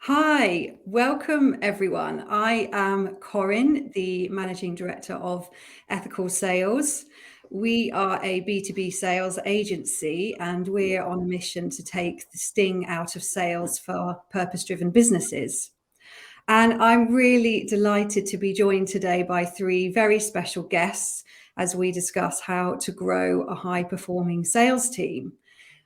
Hi, welcome everyone. I am Corinne, the Managing Director of Ethical Sales. We are a B2B sales agency and we're on a mission to take the sting out of sales for purpose-driven businesses. And I'm really delighted to be joined today by three very special guests as we discuss how to grow a high-performing sales team.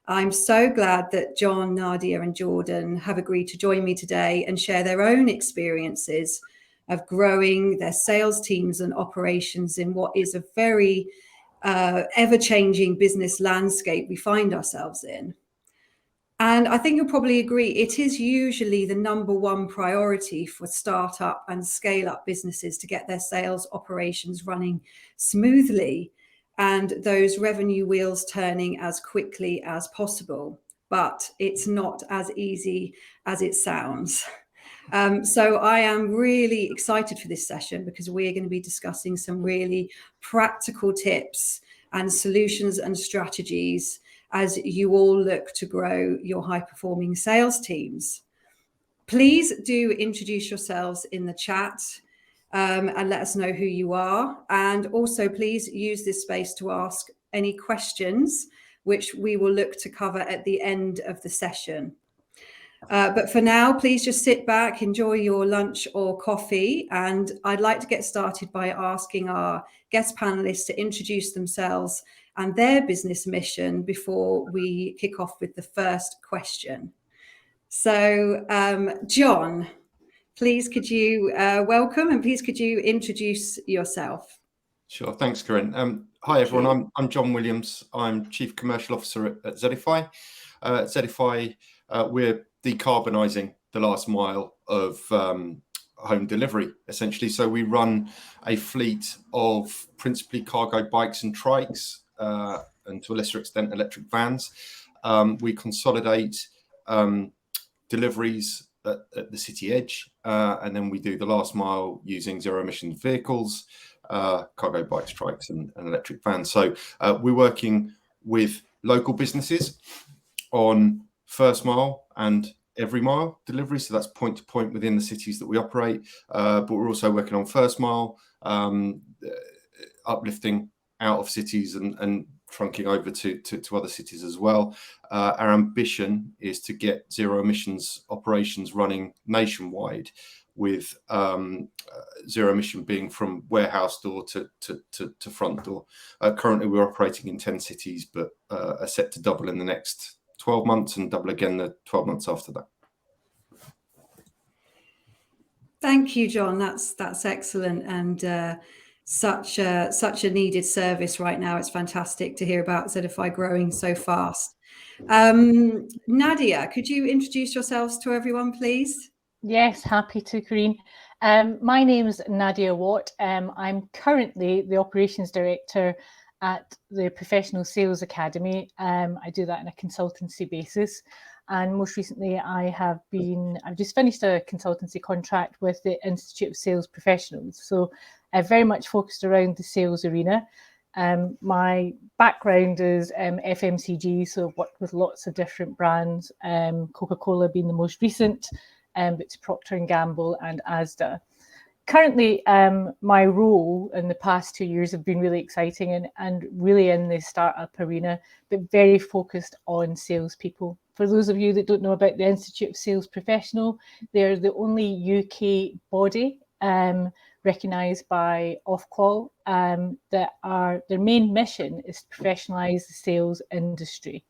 I'm so glad that Jon, Nadia and Jordan have agreed to join me today and share their own experiences of growing their sales teams and operations in what is a very ever-changing business landscape we find ourselves in. And I think you'll probably agree, it is usually the number one priority for startup and scale-up businesses to get their sales operations running smoothly and those revenue wheels turning as quickly as possible. But it's not as easy as it sounds. So I am really excited for this session because we're going to be discussing some really practical tips and solutions and strategies as you all look to grow your high-performing sales teams. Please do introduce yourselves in the chat and let us know who you are. And also please use this space to ask any questions, which we will look to cover at the end of the session. But for now, please just sit back, enjoy your lunch or coffee. And I'd like to get started by asking our guest panelists to introduce themselves and their business mission before we kick off with the first question. So, Jon, please could you welcome and please could you introduce yourself? Sure, thanks, Corinne. Hi everyone, I'm Jon Williams. I'm Chief Commercial Officer at Zedify. Zedify, we're decarbonising the last mile of home delivery, essentially. So we run a fleet of principally cargo bikes and trikes, and to a lesser extent electric vans. We consolidate deliveries at the city edge, and then we do the last mile using zero emission vehicles, cargo bikes, trikes and electric vans. So we're working with local businesses on first mile and every mile delivery, so that's point to point within the cities that we operate, but we're also working on first mile, uplifting out of cities and trunking over to other cities as well. Our ambition is to get zero emissions operations running nationwide, with zero emission being from warehouse door to front door. Currently we're operating in 10 cities, but are set to double in the next 12 months and double again the 12 months after that. Thank you, Jon. That's excellent, and such a needed service right now. It's fantastic to hear about Zedify growing so fast. Nadia, could you introduce yourselves to everyone, please? Yes, happy to, Corinne. My name's Nadia Watt. I'm currently the Operations Director at the Professional Sales Academy. I do that on a consultancy basis. And most recently, I've just finished a consultancy contract with the Institute of Sales Professionals. So I've very much focused around the sales arena. My background is FMCG, so I've worked with lots of different brands, Coca-Cola being the most recent, but to Procter & Gamble and Asda. Currently, my role in the past 2 years have been really exciting and really in the startup arena, but very focused on salespeople. For those of you that don't know about the Institute of Sales Professional, they're the only UK body recognised by Ofqual that their main mission is to professionalise the sales industry.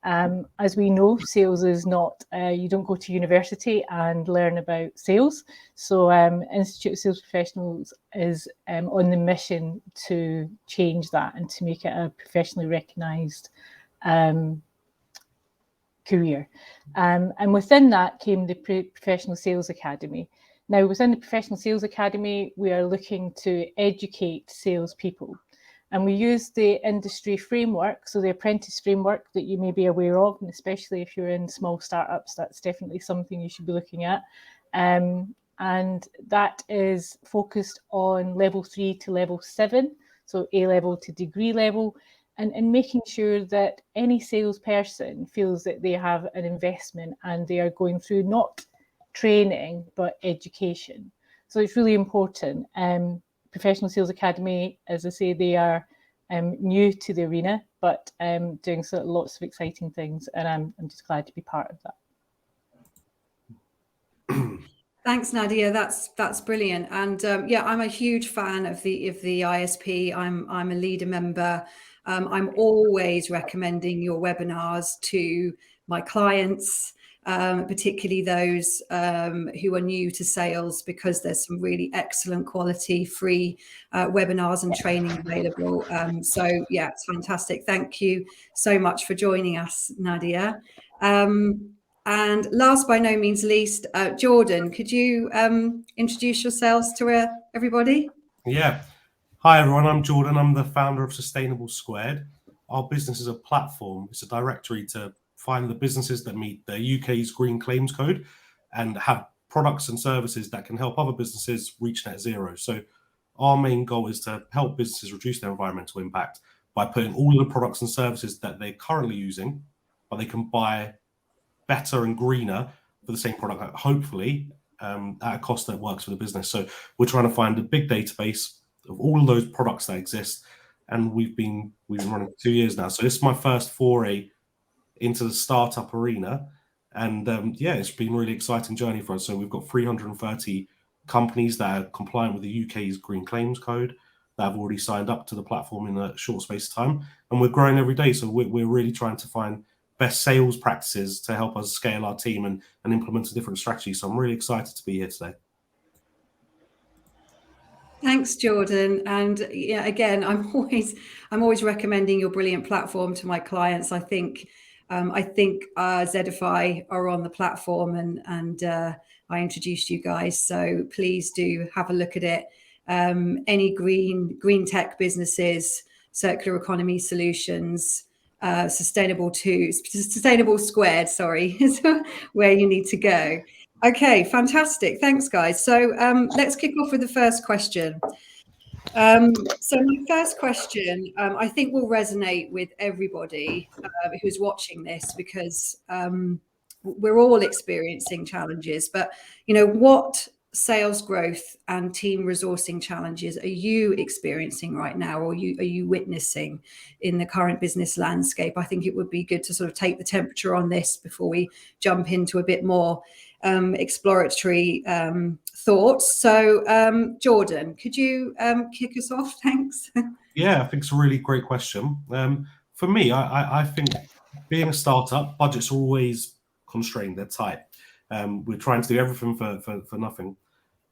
As we know, sales is not, you don't go to university and learn about sales. So Institute of Sales Professionals is on the mission to change that and to make it a professionally recognised career. And within that came the Professional Sales Academy. Now, within the Professional Sales Academy, we are looking to educate salespeople. And we use the industry framework, so the apprentice framework that you may be aware of, and especially if you're in small startups, that's definitely something you should be looking at. And that is focused on level 3 to level 7, so A level to degree level, and making sure that any salesperson feels that they have an investment and they are going through not training, but education. So it's really important. Professional Sales Academy, as I say, they are new to the arena, but doing lots of exciting things, and I'm just glad to be part of that. Thanks, Nadia. That's brilliant. And yeah, I'm a huge fan of the ISP. I'm a leader member. I'm always recommending your webinars to my clients, particularly those who are new to sales, because there's some really excellent quality free webinars and training available. So yeah, it's fantastic. Thank you so much for joining us, Nadia. And last by no means least, Jordan, could you introduce yourselves to everybody? Yeah. Hi, everyone. I'm Jordan. I'm the founder of Sustainable Squared. Our business is a platform. It's a directory to find the businesses that meet the UK's Green Claims Code and have products and services that can help other businesses reach net zero. So our main goal is to help businesses reduce their environmental impact by putting all of the products and services that they're currently using, but they can buy better and greener for the same product, hopefully at a cost that works for the business. So we're trying to find a big database of all of those products that exist, and we've been running for 2 years now. So this is my first foray into the startup arena, and yeah, it's been a really exciting journey for us. So we've got 330 companies that are compliant with the UK's Green Claims Code that have already signed up to the platform in a short space of time, and we're growing every day. So we're really trying to find best sales practices to help us scale our team and implement a different strategy. So I'm really excited to be here today. Thanks, Jordan. And yeah, again, I'm always recommending your brilliant platform to my clients. I think Zedify are on the platform, and I introduced you guys, so please do have a look at it. Any green tech businesses, circular economy solutions, Sustainable Squared, sorry, is where you need to go. Okay, fantastic. Thanks, guys. So let's kick off with the first question. So my first question, I think will resonate with everybody who's watching this, because we're all experiencing challenges, but what sales growth and team resourcing challenges are you experiencing right now, or are you witnessing in the current business landscape? I think it would be good to sort of take the temperature on this before we jump into a bit more exploratory thoughts. So Jordan, could you kick us off? Thanks. Yeah, I think it's a really great question. For me, I think being a startup, budgets are always constrained, they're tight. We're trying to do everything for nothing.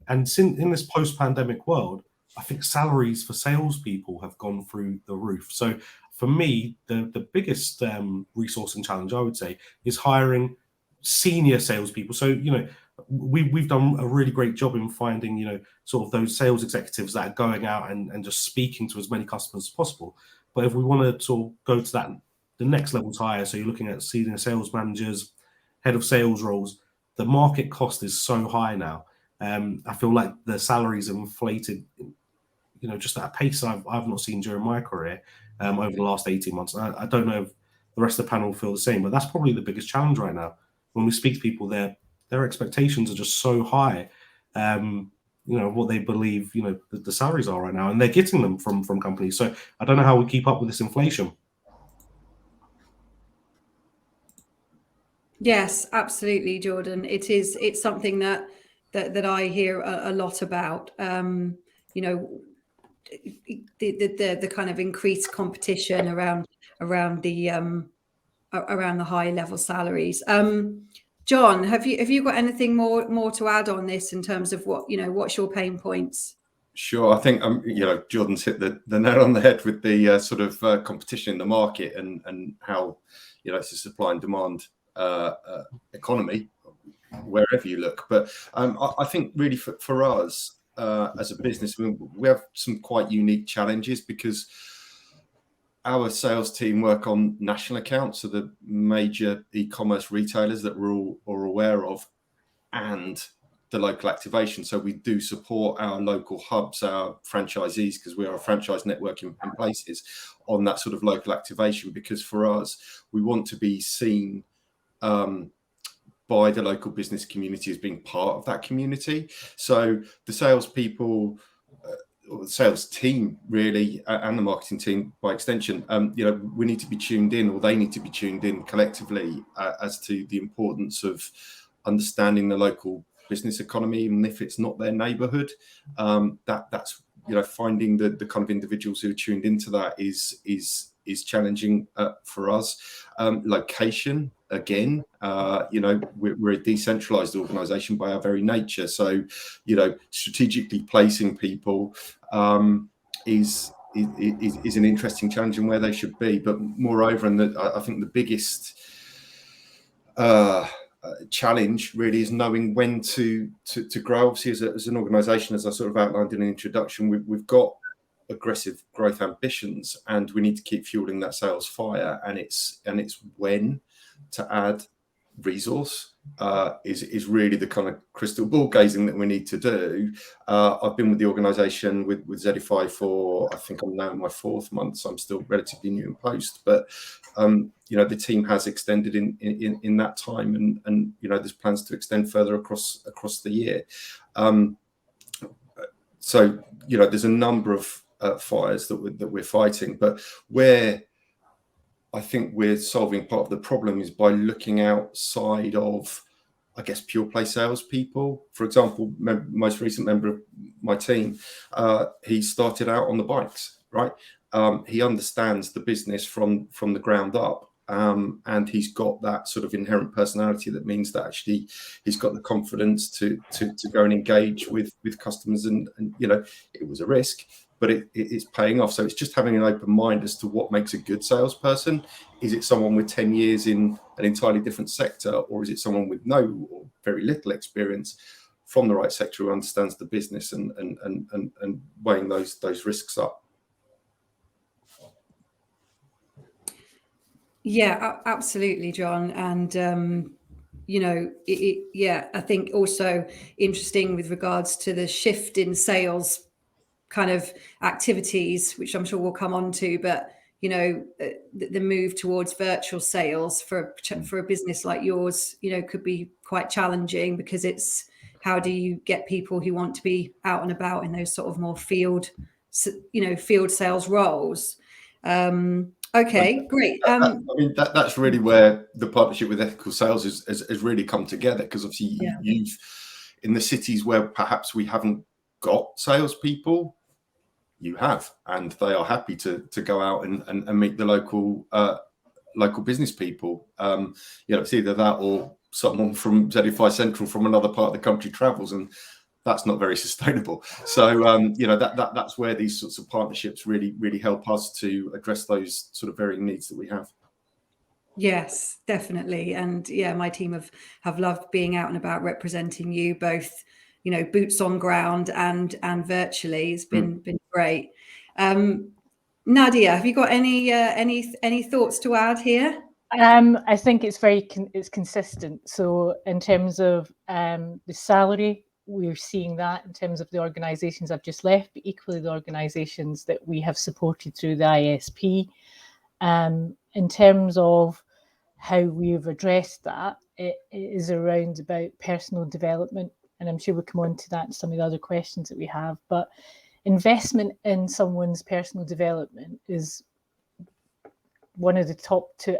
And since in this post-pandemic world, I think salaries for salespeople have gone through the roof. So for me, the biggest resourcing challenge, I would say, is hiring senior salespeople. So, we've done a really great job in finding, sort of those sales executives that are going out and just speaking to as many customers as possible. But if we want to sort of go to the next levels higher, so you're looking at senior sales managers, head of sales roles, the market cost is so high now. I feel like the salaries have inflated, just at a pace I've not seen during my career over the last 18 months. I don't know if the rest of the panel feel the same, but that's probably the biggest challenge right now. When we speak to people, their expectations are just so high, what they believe, the salaries are right now, and they're getting them from companies. So I don't know how we keep up with this inflation. Yes, absolutely, Jordan. It's something that I hear a lot about. The kind of increased competition around the high level salaries. Jon, have you got anything more to add on this in terms of what's your pain points? Sure. I think Jordan's hit the nail on the head with the sort of competition in the market and how it's a supply and demand economy wherever you look. But I think really for us as a business, we have some quite unique challenges, because our sales team work on national accounts, so the major e-commerce retailers that we're all aware of, and the local activation. So we do support our local hubs, our franchisees, because we are a franchise network in places, on that sort of local activation, because for us, we want to be seen by the local business community as being part of that community. So the salespeople, or the sales team really, and the marketing team by extension, we need to be tuned in, or they need to be tuned in collectively as to the importance of understanding the local business economy, even if it's not their neighbourhood. That's finding the kind of individuals who are tuned into that is challenging for us. Location, again, we're a decentralized organization by our very nature, so strategically placing people is an interesting challenge in where they should be. But moreover, and I think the biggest challenge really is knowing when to grow. Obviously, as an organisation, as I sort of outlined in an introduction, we've got aggressive growth ambitions, and we need to keep fueling that sales fire. And it's when to add resource is really the kind of crystal ball gazing that we need to do. I've been with the organisation with Zedify for, I think I'm now in my 4th month, so I'm still relatively new in post, but the team has extended in that time, and there's plans to extend further across the year. So there's a number of fires that we're fighting, but where I think we're solving part of the problem is by looking outside of, I guess, pure play salespeople. For example, most recent member of my team, he started out on the bikes, right? He understands the business from the ground up, and he's got that sort of inherent personality that means that actually he's got the confidence to go and engage with customers, and it was a risk, but it's paying off. So it's just having an open mind as to what makes a good salesperson. Is it someone with 10 years in an entirely different sector, or is it someone with no or very little experience from the right sector who understands the business and weighing those risks up? Yeah, absolutely, Jon. And I think also interesting with regards to the shift in sales kind of activities, which I'm sure we'll come on to, but the move towards virtual sales for a business like yours, could be quite challenging, because it's how do you get people who want to be out and about in those sort of more field sales roles. Okay, great. That's really where the partnership with Ethical Sales has really come together, because obviously you've, in the cities where perhaps we haven't got salespeople, you have, and they are happy to go out and meet the local business people. It's either that or someone from Zedify Central from another part of the country travels, and that's not very sustainable. So that's where these sorts of partnerships really help us to address those sort of varying needs that we have. Yes, definitely. And my team have loved being out and about representing you, both boots on ground and virtually. It's been great. Nadia, have you got any thoughts to add here? I think it's consistent. So in terms of the salary, we're seeing that in terms of the organisations I've just left, but equally the organisations that we have supported through the ISP. In terms of how we've addressed that, it is around about personal development, and I'm sure we'll come on to that in some of the other questions that we have. But investment in someone's personal development is one of the top two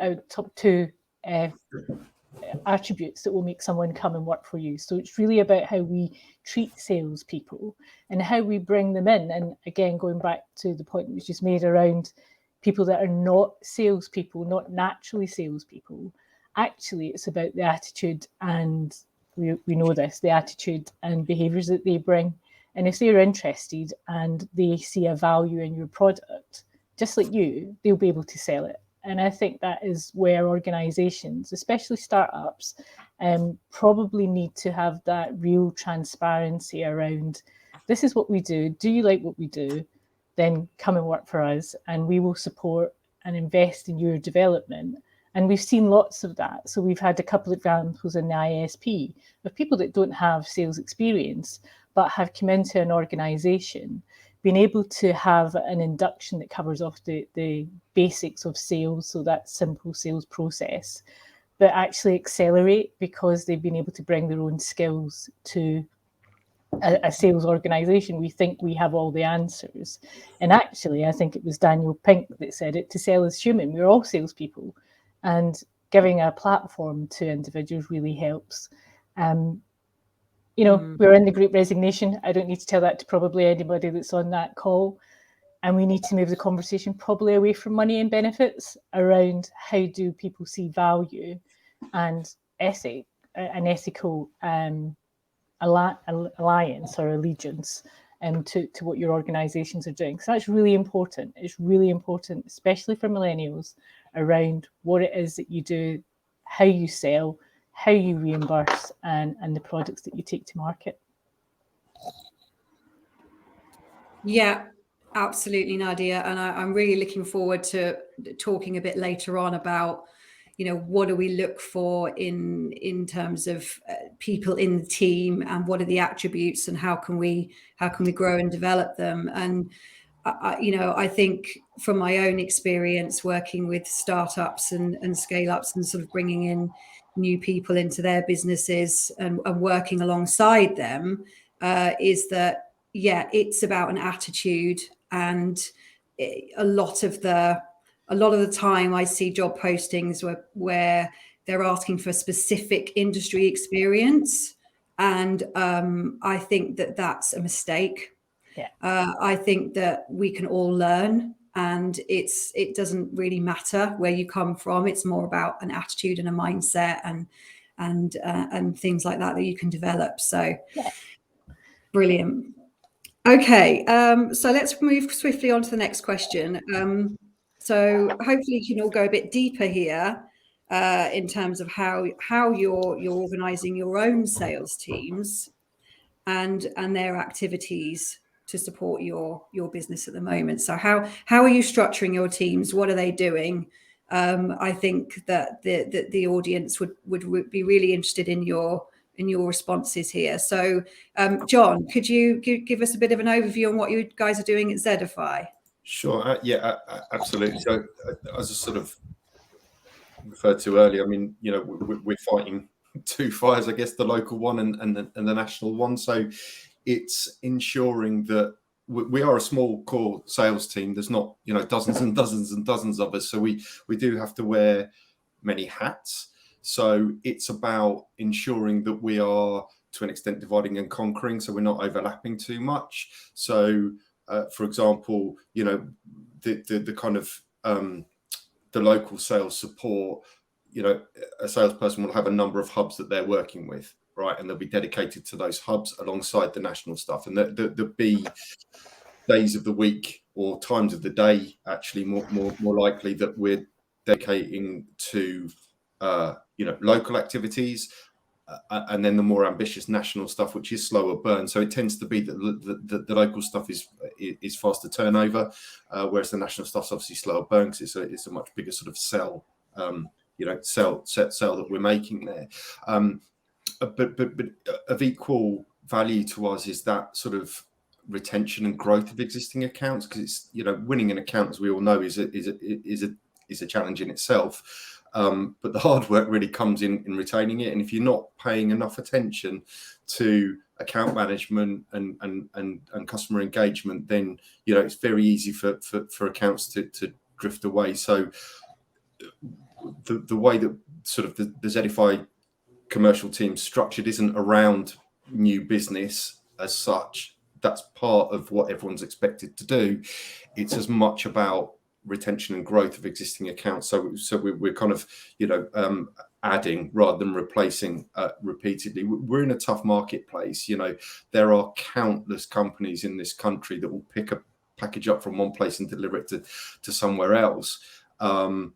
attributes that will make someone come and work for you. So it's really about how we treat salespeople and how we bring them in. And again, going back to the point that was just made around people that are not salespeople, not naturally salespeople. Actually, it's about the attitude, and we know this, the attitude and behaviours that they bring. And if they're interested and they see a value in your product, just like you, they'll be able to sell it. And I think that is where organisations, especially startups, probably need to have that real transparency around, this is what we do. Do you like what we do? Then come and work for us, and we will support and invest in your development. And we've seen lots of that. So we've had a couple of examples in the ISP of people that don't have sales experience, but have come into an organisation, being able to have an induction that covers off the basics of sales, so that simple sales process, but actually accelerate because they've been able to bring their own skills to a sales organization. We think we have all the answers. And actually, I think it was Daniel Pink that said it, to sell is human. We're all salespeople. And giving a platform to individuals really helps. We're in the Great Resignation. I don't need to tell that to probably anybody that's on that call. And we need to move the conversation probably away from money and benefits around how do people see value and an ethical alliance or allegiance to what your organizations are doing. So that's really important. It's really important, especially for millennials, around what it is that you do, how you sell, how you reimburse, and the products that you take to market. Yeah, absolutely, Nadia. And I'm really looking forward to talking a bit later on about, what do we look for in terms of people in the team, and what are the attributes, and how can we grow and develop them. And I think from my own experience working with startups and scale ups and sort of bringing in new people into their businesses and working alongside them, is that, it's about an attitude. And a lot of the time I see job postings where they're asking for specific industry experience. And I think that that's a mistake. Yeah. I think that we can all learn, and it doesn't really matter where you come from. It's more about an attitude and a mindset and things like that you can develop. So brilliant. Okay, so let's move swiftly on to the next question. So hopefully you can all go a bit deeper here in terms of how you're organising your own sales teams and their activities to support your business at the moment. So how are you structuring your teams? What are they doing? I think that the audience would be really interested in your responses here. So Jon, could you give us a bit of an overview on what you guys are doing at Zedify? Sure. Absolutely. So as I sort of referred to earlier, I mean, we're fighting two fires, I guess, the local one and the national one. So it's ensuring that we are a small core sales team. There's not, dozens and dozens and dozens of us. So we do have to wear many hats. So it's about ensuring that we are, to an extent, dividing and conquering, so we're not overlapping too much. So, for example, the kind of the local sales support, a salesperson will have a number of hubs that they're working with, right? And they'll be dedicated to those hubs alongside the national stuff. And there'll be days of the week or times of the day, actually, more likely, that we're dedicating to local activities, and then the more ambitious national stuff, which is slower burn. So it tends to be that the local stuff is faster turnover, whereas the national stuff's obviously slower burn because it's a much bigger sort of sell that we're making there. But of equal value to us is that sort of retention and growth of existing accounts, because it's winning an account, as we all know, is a challenge in itself. But the hard work really comes in retaining it. And if you're not paying enough attention to account management and customer engagement, then it's very easy for accounts to drift away. So the way that sort of the Zedify commercial team structured isn't around new business as such. That's part of what everyone's expected to do. It's as much about retention and growth of existing accounts. So we're kind of adding rather than replacing repeatedly. We're in a tough marketplace. There are countless companies in this country that will pick a package up from one place and deliver it to somewhere else. The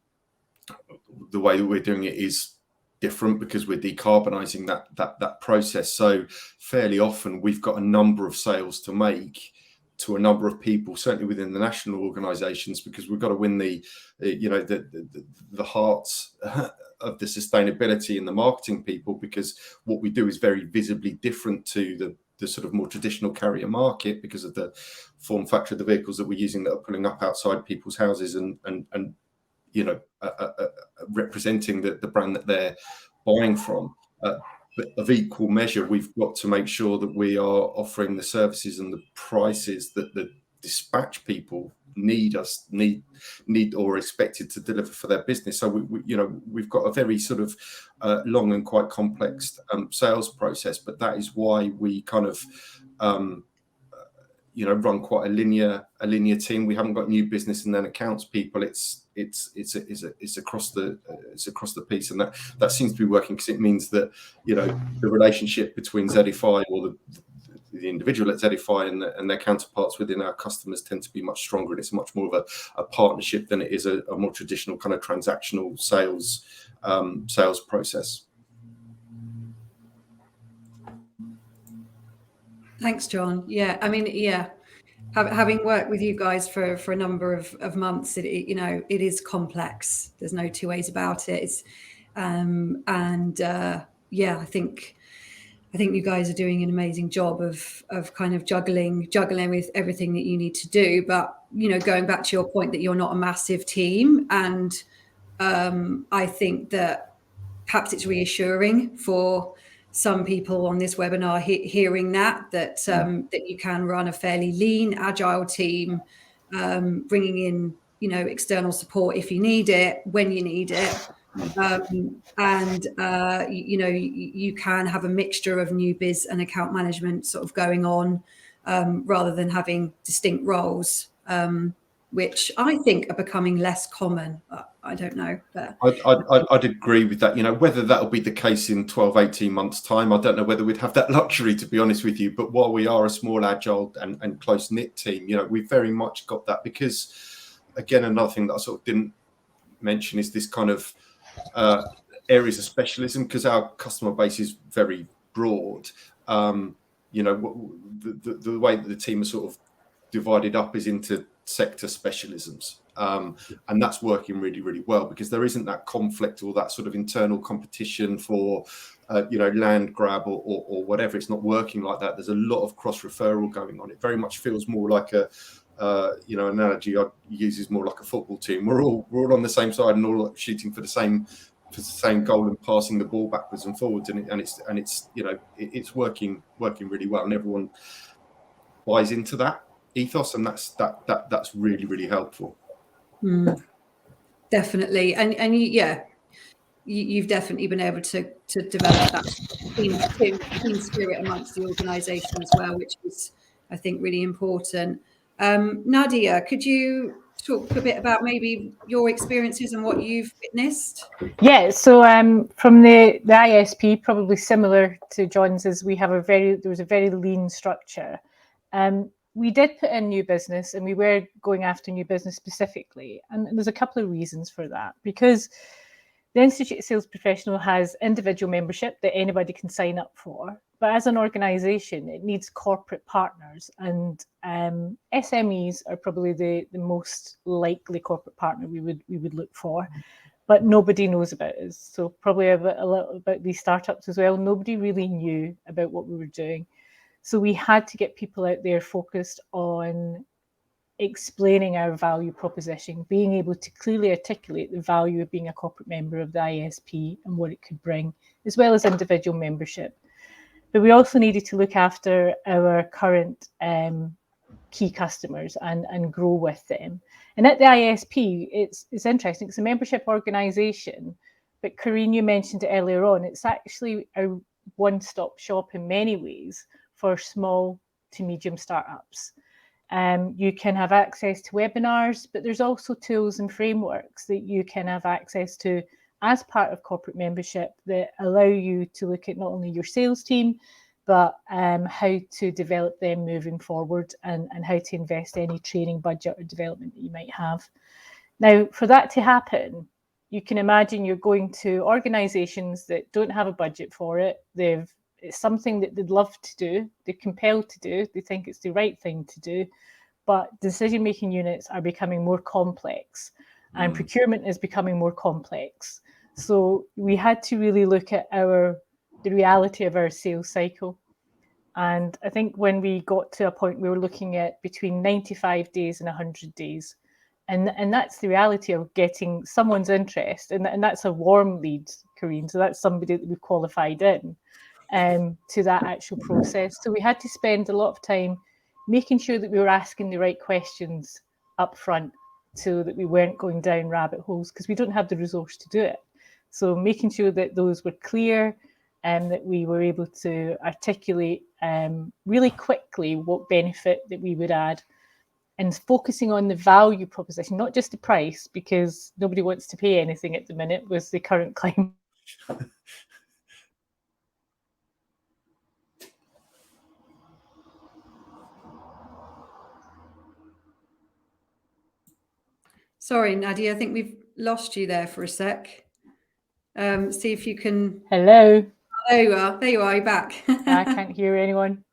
way that we're doing it is different because we're decarbonising that process. So fairly often we've got a number of sales to make to a number of people, certainly within the national organisations, because we've got to win the hearts of the sustainability and the marketing people, because what we do is very visibly different to the sort of more traditional carrier market because of the form factor of the vehicles that we're using that are pulling up outside people's houses and representing the brand that they're buying from. But of equal measure, we've got to make sure that we are offering the services and the prices that the dispatch people need or are expected to deliver for their business. So we've got a very sort of long and quite complex sales process, but that is why we kind of run quite a linear team. We haven't got new business and then accounts people. It's across the piece, and that seems to be working, because it means that the relationship between Zedify, or the individual at Zedify and their counterparts within our customers, tend to be much stronger, and it's much more of a partnership than it is a more traditional kind of transactional sales process. Thanks, Jon. Yeah, I mean, yeah, having worked with you guys for a number of months, it is complex. There's no two ways about it. It's yeah, I think you guys are doing an amazing job of kind of juggling with everything that you need to do. But going back to your point that you're not a massive team, and I think that perhaps it's reassuring for some people on this webinar hearing that you can run a fairly lean, agile team, bringing in external support if you need it, when you need it, and you can have a mixture of new biz and account management sort of going on, rather than having distinct roles, which I think are becoming less common. I don't know, but I'd agree with that. Whether that'll be the case in 12, 18 months' time, I don't know whether we'd have that luxury, to be honest with you. But while we are a small, agile and close-knit team, we've very much got that, because, again, another thing that I sort of didn't mention is this kind of areas of specialism, because our customer base is very broad. The way that the team is sort of divided up is into sector specialisms, and that's working really, really well, because there isn't that conflict or that sort of internal competition for land grab or whatever. It's not working like that. There's a lot of cross referral going on. It very much feels more like an analogy I use is more like a football team. We're all on the same side and all shooting for the same goal and passing the ball backwards and forwards, and it's working really well, and everyone buys into that ethos, and that's really, really helpful. Definitely, and you've definitely been able to develop that team spirit amongst the organisation as well, which is, I think, really important. Nadia, could you talk a bit about maybe your experiences and what you've witnessed? Yeah, so from the ISP, probably similar to Jon's, is there was a very lean structure. We did put in new business, and we were going after new business specifically. And there's a couple of reasons for that, because the Institute of Sales Professional has individual membership that anybody can sign up for. But as an organisation, it needs corporate partners, and SMEs are probably the most likely corporate partner we would look for. But nobody knows about us. So probably a little about these startups as well. Nobody really knew about what we were doing. So we had to get people out there focused on explaining our value proposition, being able to clearly articulate the value of being a corporate member of the ISP and what it could bring, as well as individual membership. But we also needed to look after our current key customers and grow with them. And at the ISP, it's interesting. It's a membership organisation, but Corinne, you mentioned it earlier on. It's actually a one-stop shop in many ways for small to medium startups. You can have access to webinars, but there's also tools and frameworks that you can have access to as part of corporate membership that allow you to look at not only your sales team, but how to develop them moving forward, and how to invest any training budget or development that you might have. Now, for that to happen, you can imagine you're going to organisations that don't have a budget for it. It's something that they'd love to do, they're compelled to do, they think it's the right thing to do, but decision-making units are becoming more complex, and procurement is becoming more complex. So we had to really look at the reality of our sales cycle. And I think when we got to a point, we were looking at between 95 days and 100 days. And that's the reality of getting someone's interest, and that's a warm lead, Corinne. So that's somebody that we've qualified in to that actual process. So we had to spend a lot of time making sure that we were asking the right questions up front, so that we weren't going down rabbit holes, because we don't have the resource to do it. So making sure that those were clear and that we were able to articulate really quickly what benefit that we would add, and focusing on the value proposition, not just the price, because nobody wants to pay anything at the minute with the current climate. Sorry, Nadia, I think we've lost you there for a sec. See if you can. Hello. Oh, there you are. There you are. You're back. I can't hear anyone.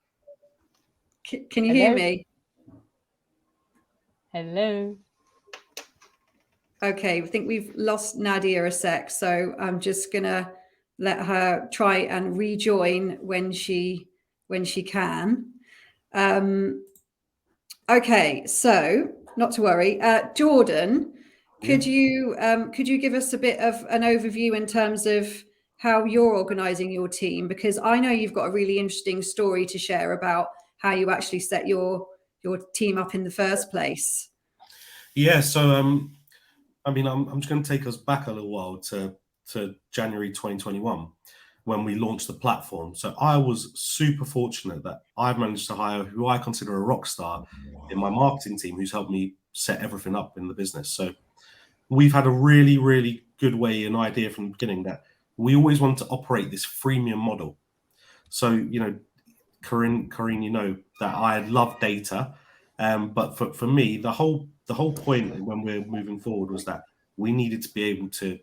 Can you hear me? Hello. Okay, I think we've lost Nadia a sec, so I'm just gonna let her try and rejoin when she can. Okay, so not to worry. Jordan, could you give us a bit of an overview in terms of how you're organising your team? Because I know you've got a really interesting story to share about how you actually set your team up in the first place. Yeah, so I mean, I'm just going to take us back a little while to January 2021 when we launched the platform. So I was super fortunate that I've managed to hire who I consider a rock star in my marketing team, who's helped me set everything up in the business. So we've had a really, really good way and idea from the beginning that we always want to operate this freemium model. So, you know, Corinne, you know that I love data, but for me, the whole point when we're moving forward was that we needed to be able to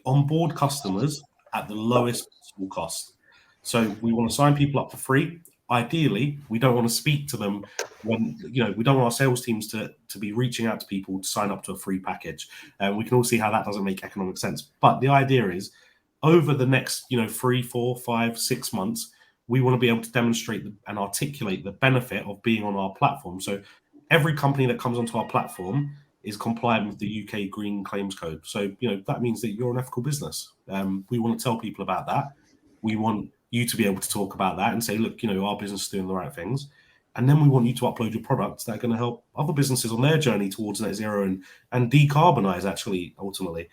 onboard customers at the lowest possible cost. So we want to sign people up for free. Ideally, we don't want to speak to them when, you know, we don't want our sales teams to be reaching out to people to sign up to a free package. And we can all see how that doesn't make economic sense. But the idea is over the next, 3, 4, 5, 6 months, we want to be able to demonstrate and articulate the benefit of being on our platform. So every company that comes onto our platform is compliant with the UK Green Claims Code. So, that means that you're an ethical business. We want to tell people about that. We want you to be able to talk about that and say, look, our business is doing the right things. And then we want you to upload your products that are going to help other businesses on their journey towards net zero and decarbonize, actually, ultimately.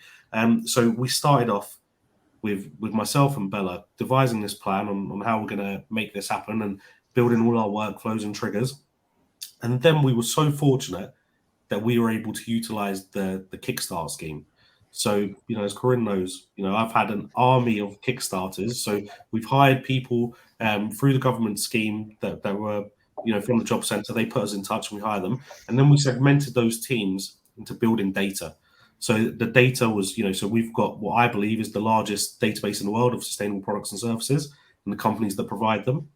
So we started off with myself and Bella devising this plan on how we're going to make this happen and building all our workflows and triggers. And then we were so fortunate that we were able to utilize the Kickstart scheme. So, as Corinne knows, I've had an army of Kickstarters. So we've hired people through the government scheme that were, from the job centre. They put us in touch and we hire them. And then we segmented those teams into building data. So the data was, so we've got what I believe is the largest database in the world of sustainable products and services and the companies that provide them.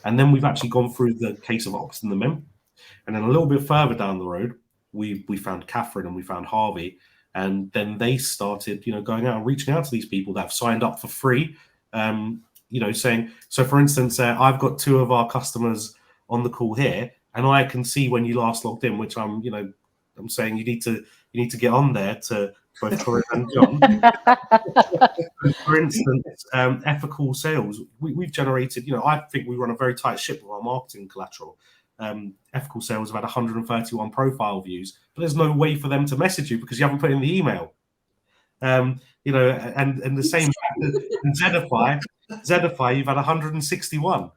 And then we've actually gone through the case of Oxton and Mim. And then a little bit further down the road, we found Catherine and we found Harvey. And then they started, going out and reaching out to these people that have signed up for free, saying, so for instance, I've got 2 of our customers on the call here, and I can see when you last logged in, which I'm saying you need to get on there to both Corinne and Jon. For instance, ethical sales, we've generated, I think we run a very tight ship with our marketing collateral. Ethical sales have had 131 profile views, but there's no way for them to message you because you haven't put in the email. And the same in Zedify, you've had 161.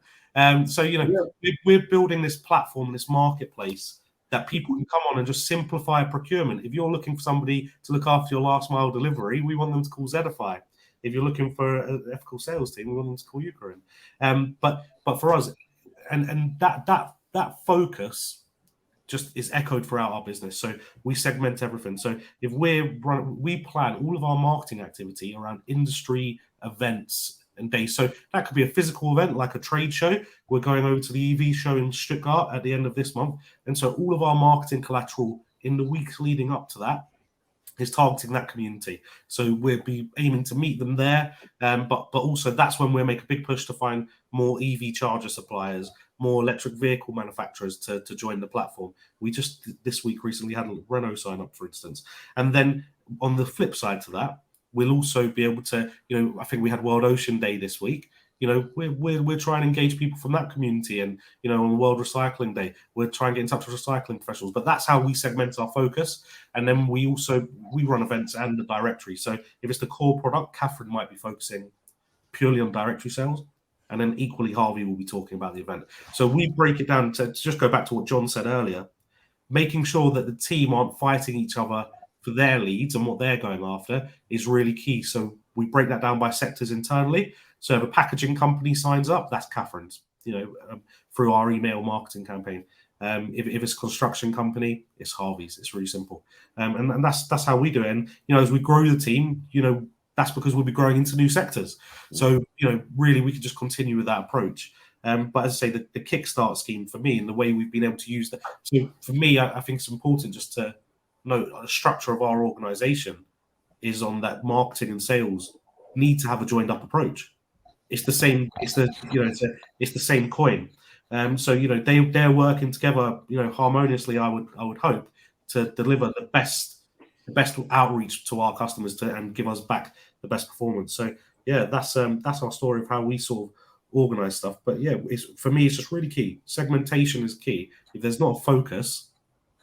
We're building this platform, this marketplace that people can come on and just simplify procurement. If you're looking for somebody to look after your last mile delivery, we want them to call Zedify. If you're looking for an ethical sales team, we want them to call you, Corinne. But for us, and that focus just is echoed throughout our business. So we segment everything. So if we plan all of our marketing activity around industry events and days. So that could be a physical event like a trade show. We're going over to the EV show in Stuttgart at the end of this month. And so all of our marketing collateral in the weeks leading up to that is targeting that community. So we'll be aiming to meet them there, but also that's when we'll make a big push to find more EV charger suppliers, more electric vehicle manufacturers to join the platform. We just this week recently had a Renault sign up, for instance. And then on the flip side to that, we'll also be able to, I think we had World Ocean Day this week. We're trying to engage people from that community, and on World Recycling Day, we're trying to get in touch with recycling professionals. But that's how we segment our focus. And then we run events and the directory. So if it's the core product, Catherine might be focusing purely on directory sales, and then equally Harvey will be talking about the event. So we break it down to just go back to what Jon said earlier, making sure that the team aren't fighting each other for their leads and what they're going after is really key. So we break that down by sectors internally. So if a packaging company signs up, that's Catherine's, through our email marketing campaign. If it's a construction company, it's Harvey's. It's really simple. And that's how we do it. And, as we grow the team, that's because we'll be growing into new sectors. So, really we can just continue with that approach. But as I say, the Kickstart scheme for me and the way we've been able to use that. So for me, I think it's important just to note the structure of our organization is on that marketing and sales need to have a joined up approach. It's the same. It's the same coin. So they're working together, harmoniously. I would hope to deliver the best outreach to our customers and give us back the best performance. So yeah, that's our story of how we sort of organize stuff. But yeah, for me, it's just really key. Segmentation is key. If there's not a focus,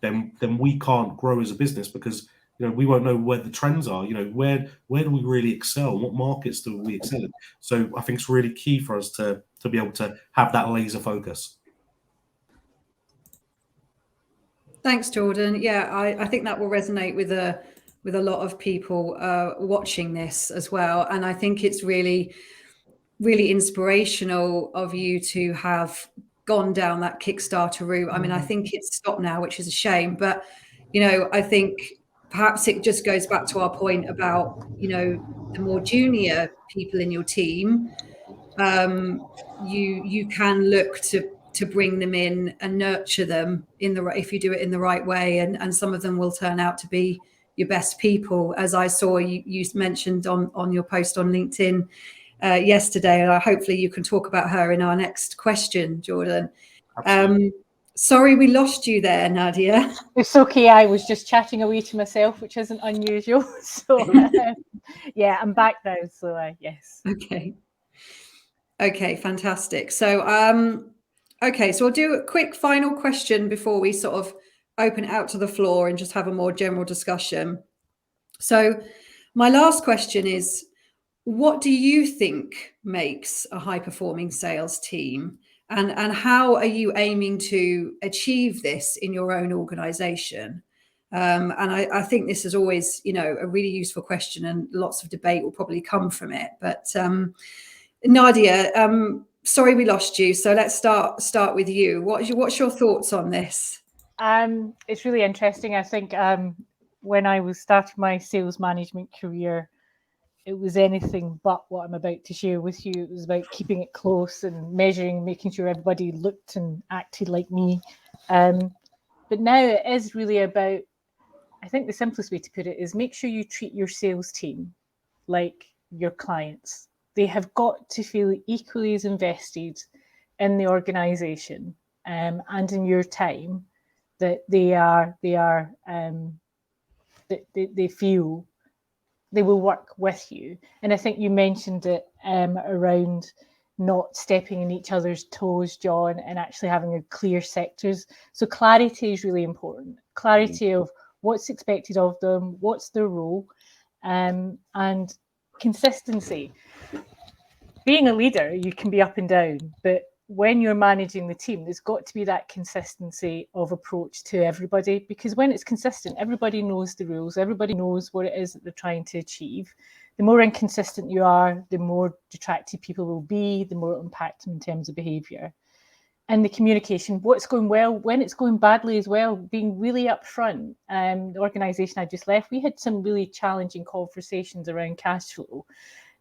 then we can't grow as a business because we won't know where the trends are. Where do we really excel? What markets do we excel in? So I think it's really key for us to be able to have that laser focus. Thanks, Jordan. Yeah, I think that will resonate with a lot of people watching this as well. And I think it's really, really inspirational of you to have gone down that Kickstarter route. I mean, I think it's stopped now, which is a shame. But, I think perhaps it just goes back to our point about, the more junior people in your team, you can look to bring them in and nurture them if you do it in the right way, and some of them will turn out to be your best people, as I saw you mentioned on your post on LinkedIn yesterday, and hopefully you can talk about her in our next question, Jordan. Sorry we lost you there, Nadia. It's okay, I was just chatting away to myself, which isn't unusual. So yeah, I'm back now, so yes. Okay, fantastic. So so we'll do a quick final question before we sort of open it out to the floor and just have a more general discussion. So my last question is, what do you think makes a high-performing sales team? And how are you aiming to achieve this in your own organization? And I think this is always, a really useful question, and lots of debate will probably come from it. But Nadia, sorry we lost you. So let's start with you. What's your thoughts on this? It's really interesting. I think when I was starting my sales management career, it was anything but what I'm about to share with you. It was about keeping it close and measuring, making sure everybody looked and acted like me. But now it is really about, I think the simplest way to put it is make sure you treat your sales team like your clients. They have got to feel equally as invested in the organization and in your time that they feel they will work with you. And I think you mentioned it around not stepping in each other's toes, Jon, and actually having a clear sectors. So clarity is really important. Clarity of what's expected of them, what's their role, and consistency. Being a leader, you can be up and down, but when you're managing the team, there's got to be that consistency of approach to everybody, because when it's consistent, everybody knows the rules, everybody knows what it is that they're trying to achieve. The more inconsistent you are, the more detracted people will be, the more it will impact them in terms of behaviour. And the communication, what's going well, when it's going badly as well, being really upfront. The organisation I just left, we had some really challenging conversations around cash flow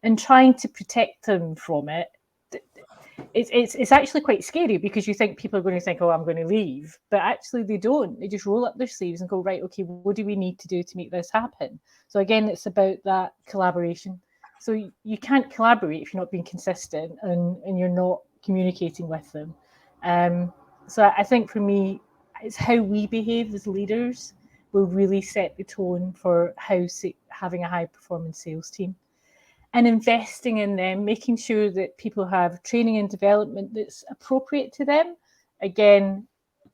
and trying to protect them from it. it's actually quite scary, because you think people are going to think, oh, I'm going to leave, but actually they don't. They just roll up their sleeves and go, right, okay, what do we need to do to make this happen? So again, it's about that collaboration. So you can't collaborate if you're not being consistent and you're not communicating with them. So I think for me, it's how we behave as leaders will really set the tone for how having a high performance sales team. And investing in them, making sure that people have training and development that's appropriate to them. Again,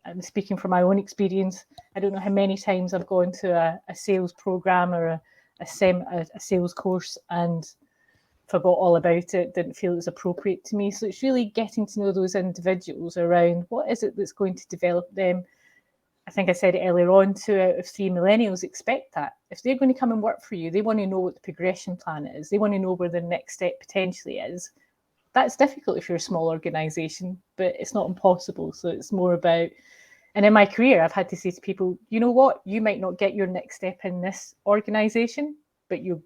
I'm speaking from my own experience. I don't know how many times I've gone to a sales program or a sales course and forgot all about it, didn't feel it was appropriate to me. So it's really getting to know those individuals around what is it that's going to develop them. I think I said it earlier on, 2 out of 3 millennials expect that. If they're going to come and work for you, they want to know what the progression plan is. They want to know where the next step potentially is. That's difficult if you're a small organisation, but it's not impossible. So it's more about, and in my career, I've had to say to people, you know what, you might not get your next step in this organisation, but you'll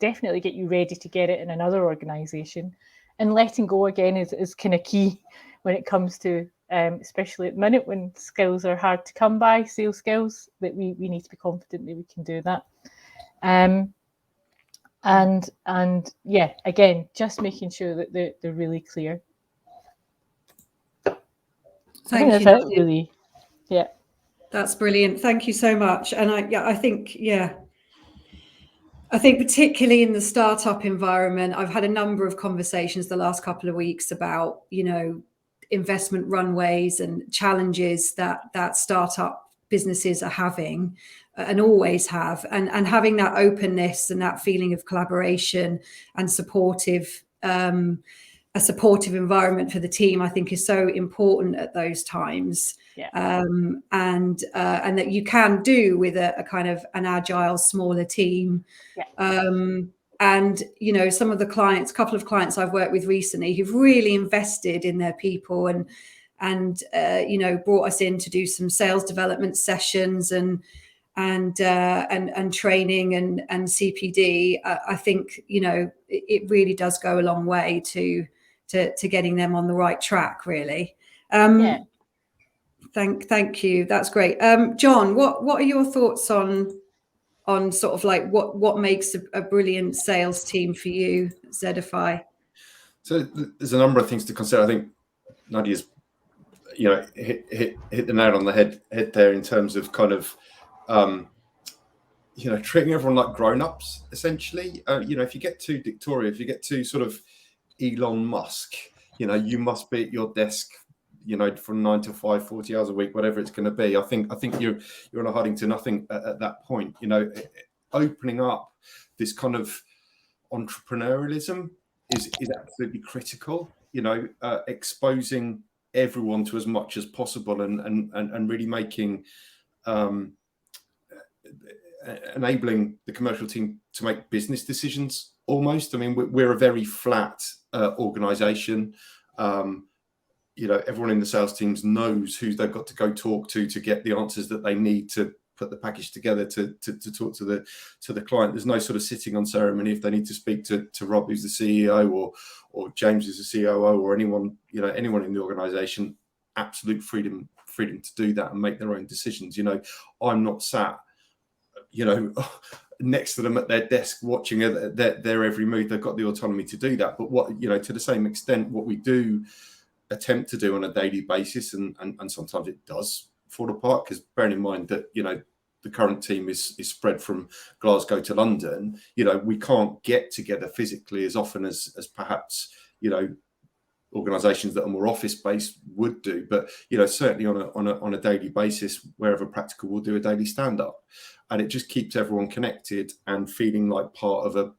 definitely get you ready to get it in another organisation. And letting go again is kind of key when it comes to, especially at the minute when skills are hard to come by, sales skills, that we need to be confident that we can do that. And yeah, again, just making sure that they're really clear. Thank you. Really, yeah. That's brilliant. Thank you so much. And I think particularly in the startup environment, I've had a number of conversations the last couple of weeks about, investment runways and challenges that startup businesses are having and always have, and having that openness and that feeling of collaboration and a supportive environment for the team, I think is so important at those times. Yeah. And that you can do with a kind of an agile, smaller team. Yeah. And, some of the clients, a couple of clients I've worked with recently who've really invested in their people and brought us in to do some sales development sessions and training and CPD. I think, it really does go a long way to getting them on the right track, really. Yeah. Thank you. That's great. Jon, what are your thoughts on sort of like what makes a brilliant sales team for you, Zedify? So there's a number of things to consider. I think Nadia's, hit the nail on the head there in terms of kind of, treating everyone like grown-ups, essentially. If you get too dictatorial, if you get too sort of Elon Musk, you must be at your desk, from 9 to 5, 40 hours a week, whatever it's going to be. I think you're on a hiding to nothing at that point. Opening up this kind of entrepreneurialism is absolutely critical. Exposing everyone to as much as possible and really making enabling the commercial team to make business decisions. Almost. I mean, we're a very flat organization. Everyone in the sales teams knows who they've got to go talk to get the answers that they need to put the package together to talk to the client. There's no sort of sitting on ceremony if they need to speak to Rob, who's the CEO, or James, who's the COO, or anyone in the organization. Absolute freedom to do that and make their own decisions. I'm not sat, next to them at their desk watching their every move. They've got the autonomy to do that. But what, to the same extent, what we do attempt to do on a daily basis, and sometimes it does fall apart, because bearing in mind that the current team is spread from Glasgow to London, we can't get together physically as often as perhaps organizations that are more office based would do. But certainly on a daily basis, wherever practical, we'll do a daily stand up, and it just keeps everyone connected and feeling like part of a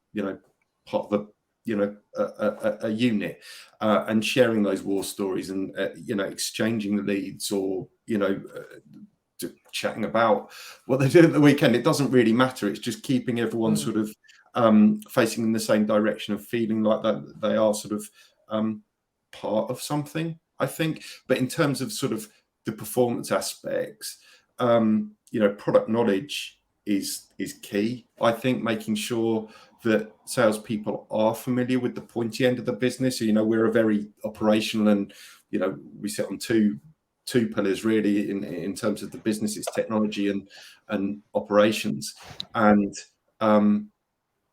unit, and sharing those war stories and exchanging leads, or chatting about what they did at the weekend. It doesn't really matter. It's just keeping everyone sort of facing in the same direction, of feeling like that they are sort of part of something, I think. But in terms of sort of the performance aspects, product knowledge is key. I think making sure that salespeople are familiar with the pointy end of the business. So, we're a very operational, and we sit on two pillars really in terms of the business. It's technology and operations, and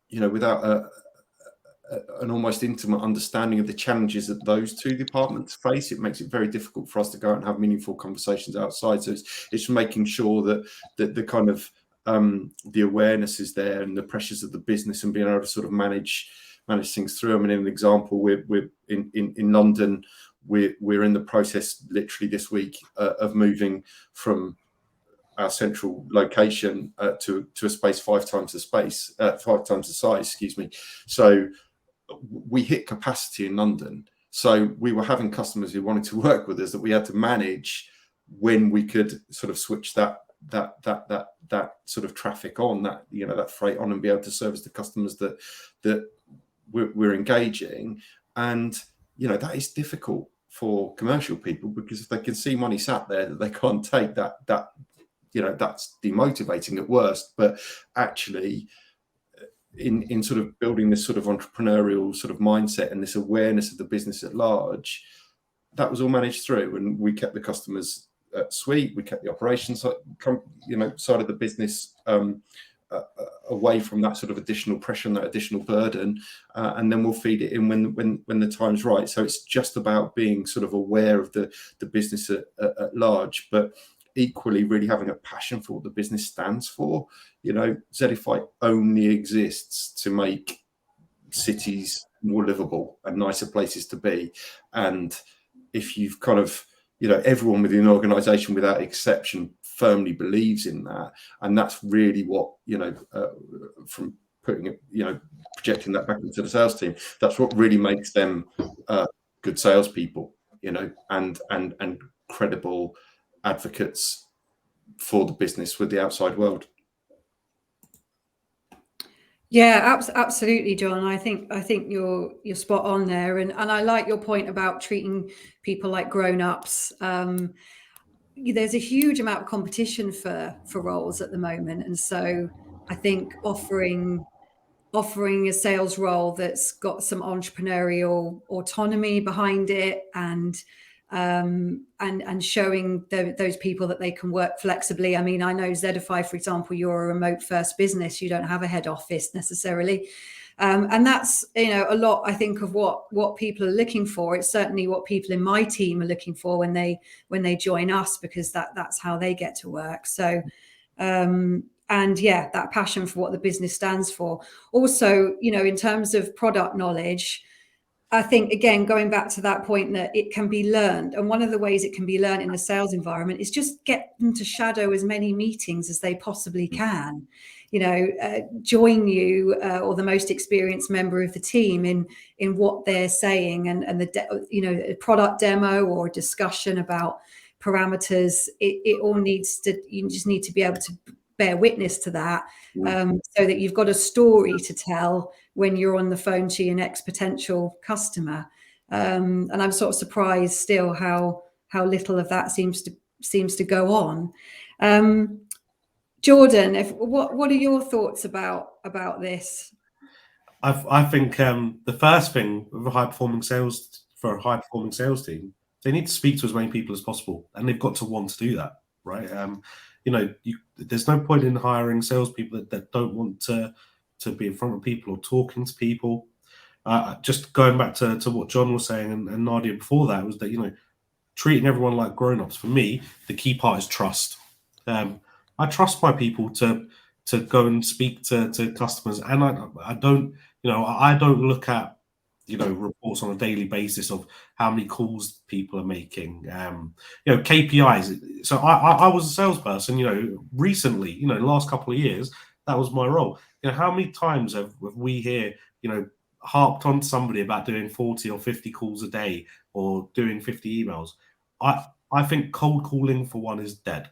without an almost intimate understanding of the challenges that those two departments face, it makes it very difficult for us to go out and have meaningful conversations outside. So it's making sure that the kind of the awareness is there, and the pressures of the business, and being able to sort of manage things through. I mean, an example, we're in London. We're in the process literally this week of moving from our central location to a space 5 times the size. Excuse me. So we hit capacity in London. So we were having customers who wanted to work with us that we had to manage when we could sort of switch that sort of traffic on, that freight on, and be able to service the customers that we're engaging. And that is difficult for commercial people, because if they can see money sat there that they can't take, that's demotivating at worst. But actually, in sort of building this sort of entrepreneurial sort of mindset and this awareness of the business at large, that was all managed through, and we kept the customers sweet. We kept the operations side of the business away from that sort of additional pressure and that additional burden, and then we'll feed it in when the time's right. So it's just about being sort of aware of the business at large, but equally really having a passion for what the business stands for. Zedify only exists to make cities more livable and nicer places to be. And if you've kind of, everyone within an organization without exception firmly believes in that, and that's really what, from putting it, projecting that back into the sales team, that's what really makes them good salespeople, and credible advocates for the business with the outside world. Yeah, absolutely, Jon. I think you're spot on there, and I like your point about treating people like grown-ups. There's a huge amount of competition for roles at the moment, and so I think offering a sales role that's got some entrepreneurial autonomy behind it, and showing those people that they can work flexibly. I mean, I know Zedify, for example, you're a remote first business. You don't have a head office necessarily. And that's, a lot, I think, of what people are looking for. It's certainly what people in my team are looking for when they join us, because that's how they get to work. So, and yeah, that passion for what the business stands for. Also, in terms of product knowledge, I think, again, going back to that point, that it can be learned. And one of the ways it can be learned in the sales environment is just get them to shadow as many meetings as they possibly can. Join you or the most experienced member of the team in what they're saying, and a product demo or a discussion about parameters. It all needs to, you just need to be able to bear witness to that, so that you've got a story to tell when you're on the phone to your next potential customer. And I'm sort of surprised still how little of that seems to go on. Jordan, what are your thoughts about this? I think the first thing with a high performing sales team, they need to speak to as many people as possible, and they've got to want to do that, right? There's no point in hiring salespeople that don't want to be in front of people or talking to people. Just going back to what Jon was saying and Nadia before that, was that treating everyone like grown-ups. For me, the key part is trust. I trust my people to go and speak to customers, and I don't look at reports on a daily basis of how many calls people are making, KPIs. So I was a salesperson, recently, the last couple of years, that was my role. How many times have we here, harped on somebody about doing 40 or 50 calls a day or doing 50 emails? I think cold calling for one is dead.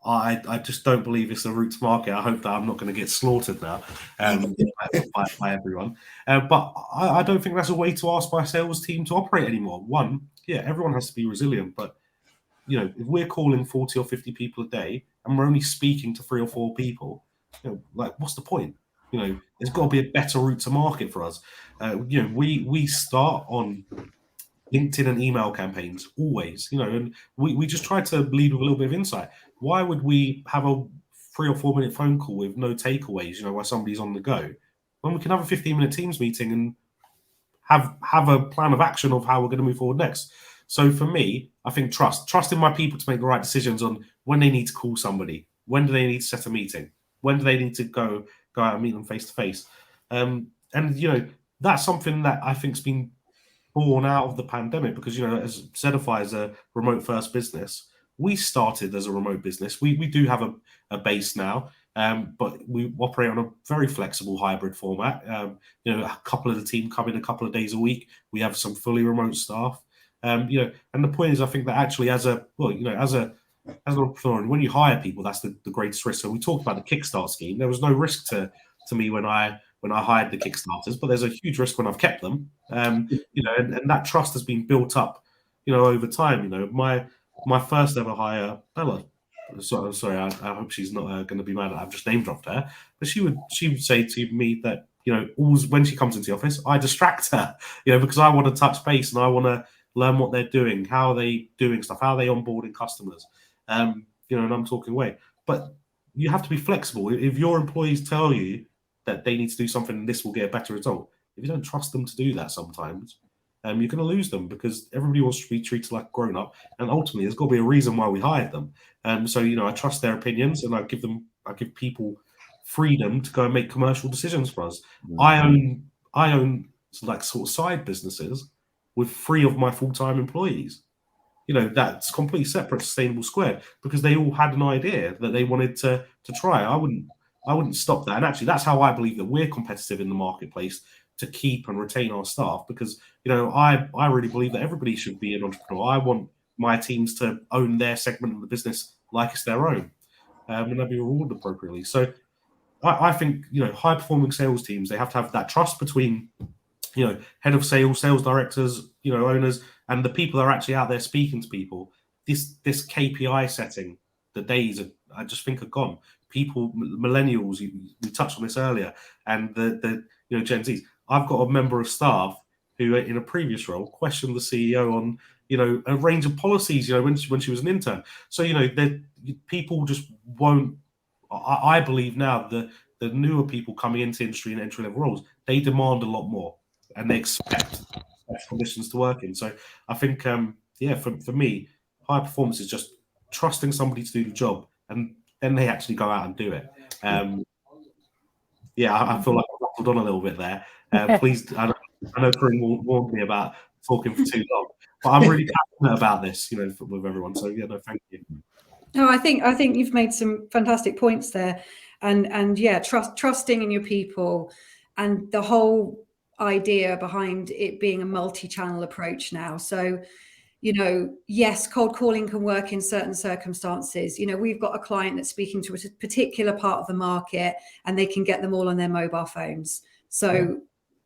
I just don't believe it's a route to market. I hope that I'm not going to get slaughtered now by everyone. But I don't think that's a way to ask my sales team to operate anymore. One, yeah, everyone has to be resilient. But, if we're calling 40 or 50 people a day, and we're only speaking to 3 or 4 people, like, what's the point? There's got to be a better route to market for us. We start on LinkedIn and email campaigns always, and we just try to lead with a little bit of insight. Why would we have a 3 or 4 minute phone call with no takeaways, while somebody's on the go, when we can have a 15-minute Teams meeting and have a plan of action of how we're going to move forward next? So for me, I think trust in my people to make the right decisions on when they need to call somebody, when do they need to set a meeting, when do they need to go out and meet them face to face. And that's something that I think's been born out of the pandemic, because as Zedify is a remote first business, we started as a remote business. We do have a base now, but we operate on a very flexible hybrid format. A couple of the team come in a couple of days a week. We have some fully remote staff. And the point is, I think that actually as an entrepreneur, when you hire people, that's the greatest risk. So we talked about the Kickstart scheme. There was no risk to me when I hired the Kickstarters, but there's a huge risk when I've kept them. And that trust has been built up, over time. My first ever hire, Bella. Sorry, I hope she's not going to be mad that I've just name dropped her. But she would say to me that always when she comes into the office, I distract her, because I want to touch base and I want to learn what they're doing, how are they doing stuff, how are they onboarding customers, and I'm talking away. But you have to be flexible. If your employees tell you that they need to do something and this will get a better result, if you don't trust them to do that sometimes, you're going to lose them, because everybody wants to be treated like a grown-up, and ultimately there's got to be a reason why we hired them. So I trust their opinions, and I give people freedom to go and make commercial decisions for us. I own like sort of side businesses with 3 of my full-time employees. That's completely separate, Sustainable Squared, because they all had an idea that they wanted to try. I wouldn't stop that. And actually, that's how I believe that we're competitive in the marketplace, to keep and retain our staff, because I really believe that everybody should be an entrepreneur. I want my teams to own their segment of the business like it's their own, and they'll be rewarded appropriately. So I think high performing sales teams, they have to have that trust between head of sales directors, owners, and the people that are actually out there speaking to people. This KPI setting, the days I just think are gone. People, millennials, we touched on this earlier, and the Gen Zs. I've got a member of staff who, in a previous role, questioned the CEO on a range of policies. When she was an intern. So people just won't. I believe now the newer people coming into industry and entry level roles, they demand a lot more, and they expect conditions to work in. So I think for me, high performance is just trusting somebody to do the job, and then they actually go out and do it. I feel like I rattled on a little bit there. Please, I know Corinne warned me about talking for too long, but I'm really passionate about this, with everyone. So thank you. No, I think you've made some fantastic points there, and trusting in your people, and the whole idea behind it being a multi-channel approach now. So, yes, cold calling can work in certain circumstances. We've got a client that's speaking to a particular part of the market, and they can get them all on their mobile phones. So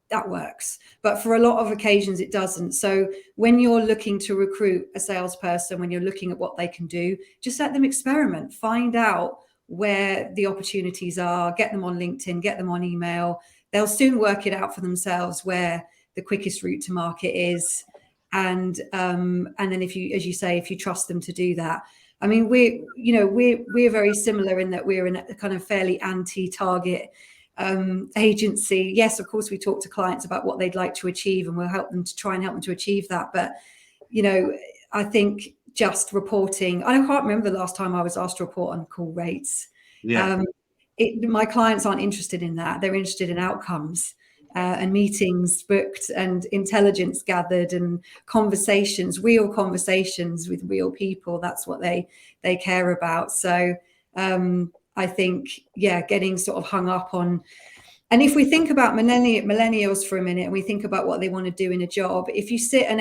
that works. But for a lot of occasions, it doesn't. So when you're looking to recruit a salesperson, when you're looking at what they can do, just let them experiment, find out where the opportunities are, get them on LinkedIn, get them on email. They'll soon work it out for themselves where the quickest route to market is. And then if you trust them to do that, I mean, we're very similar in that we're in a kind of fairly anti-target agency. Yes, of course, we talk to clients about what they'd like to achieve, and we'll help them to achieve that. But I think just reporting, I can't remember the last time I was asked to report on call rates. My clients aren't interested in that. They're interested in outcomes, and meetings booked, and intelligence gathered, and real conversations with real people. That's what they care about. So I think, getting sort of hung up on, and if we think about millennials for a minute, and we think about what they want to do in a job, if you create an